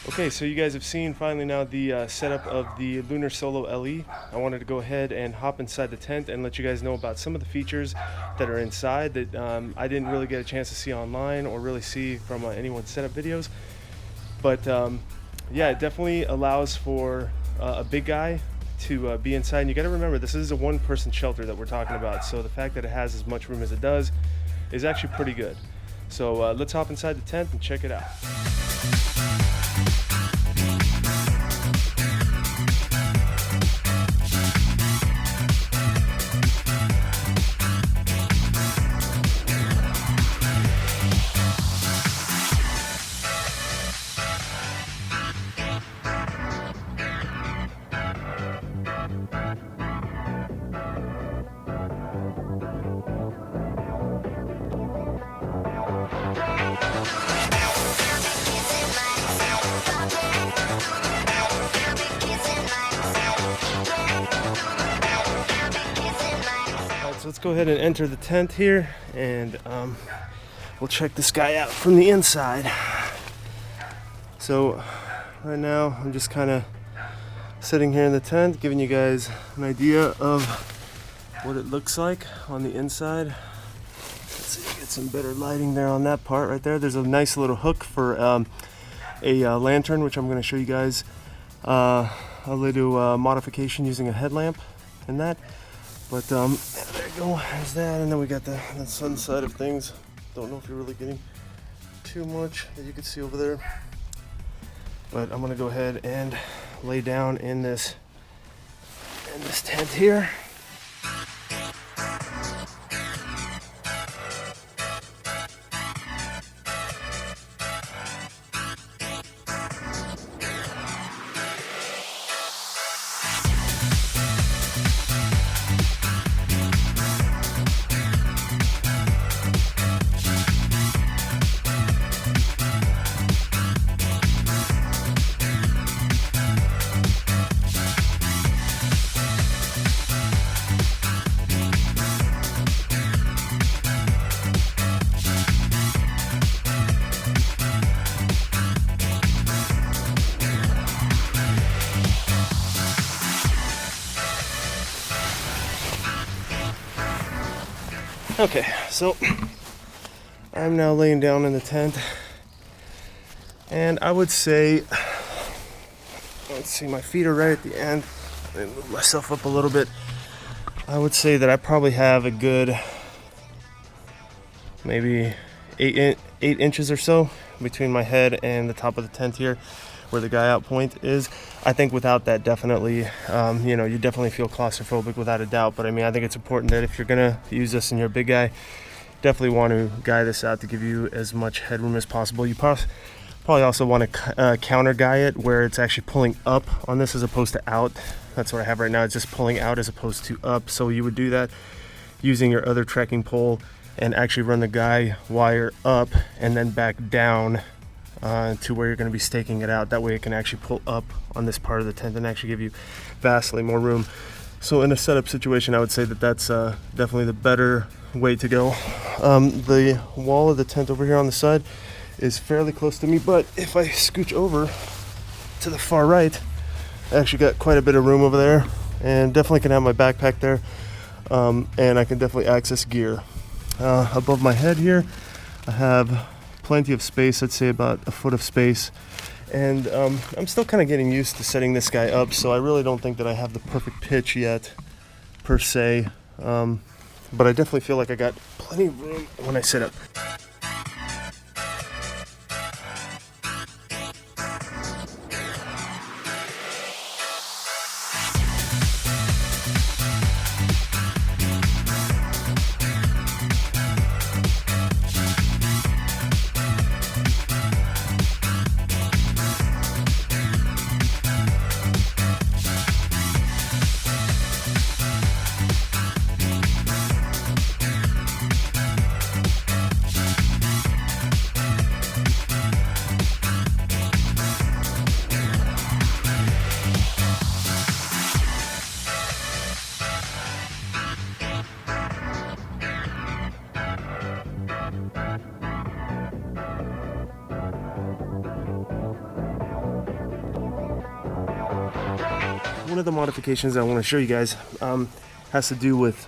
Okay, so you guys have seen finally now the setup of the Lunar Solo LE. I wanted to go ahead and hop inside the tent and let you guys know about some of the features that are inside that I didn't really get a chance to see online or really see from anyone's setup videos. But yeah, it definitely allows for a big guy to be inside. And you got to remember, this is a one-person shelter that we're talking about. So the fact that it has as much room as it does is actually pretty good. So let's hop inside the tent and check it out. So let's go ahead and enter the tent here, and we'll check this guy out from the inside. So right now I'm just kind of sitting here in the tent, giving you guys an idea of what it looks like on the inside. Let's see, get some better lighting there on that part right there. There's a nice little hook for a lantern, which I'm going to show you guys a little modification using a headlamp and that. But there you go, there's that, and then we got the sun side of things. Don't know if you're really getting too much that you can see over there. But I'm gonna go ahead and lay down in this tent here. Okay, so I'm now laying down in the tent, and I would say, let's see, my feet are right at the end. Let me move myself up a little bit. I would say that I probably have a good maybe 8 inches or so between my head and the top of the tent here, where the guy out point is. I think without that, definitely, you definitely feel claustrophobic without a doubt. But I mean, I think it's important that if you're gonna use this and you're a big guy, definitely want to guy this out to give you as much headroom as possible. You probably also want to counter guy it where it's actually pulling up on this as opposed to out. That's what I have right now. It's just pulling out as opposed to up. So you would do that using your other trekking pole and actually run the guy wire up and then back down to where you're going to be staking it out. That way it can actually pull up on this part of the tent and actually give you vastly more room. So in a setup situation, I would say that that's definitely the better way to go. The wall of the tent over here on the side is fairly close to me, but if I scooch over to the far right, I actually got quite a bit of room over there, and definitely can have my backpack there, and I can definitely access gear. Above my head here, I have plenty of space. I'd say about a foot of space, and I'm still kind of getting used to setting this guy up, so I really don't think that I have the perfect pitch yet per se, but I definitely feel like I got plenty of room when I sit up. one of the modifications I want to show you guys has to do with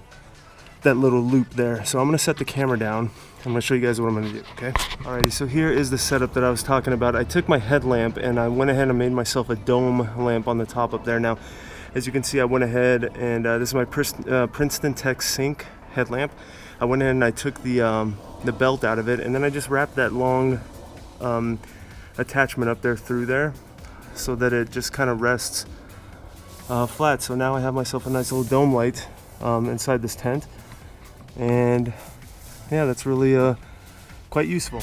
that little loop there. So I'm going to set the camera down. I'm going to show you guys what I'm going to do, okay? Alrighty, so here is the setup that I was talking about. I took my headlamp and I went ahead and made myself a dome lamp on the top up there. Now, as you can see, I went ahead and this is my Princeton Tech Sync headlamp. I went ahead and I took the belt out of it, and then I just wrapped that long attachment up there through there so that it just kind of rests flat. So now I have myself a nice little dome light inside this tent, and yeah, that's really quite useful.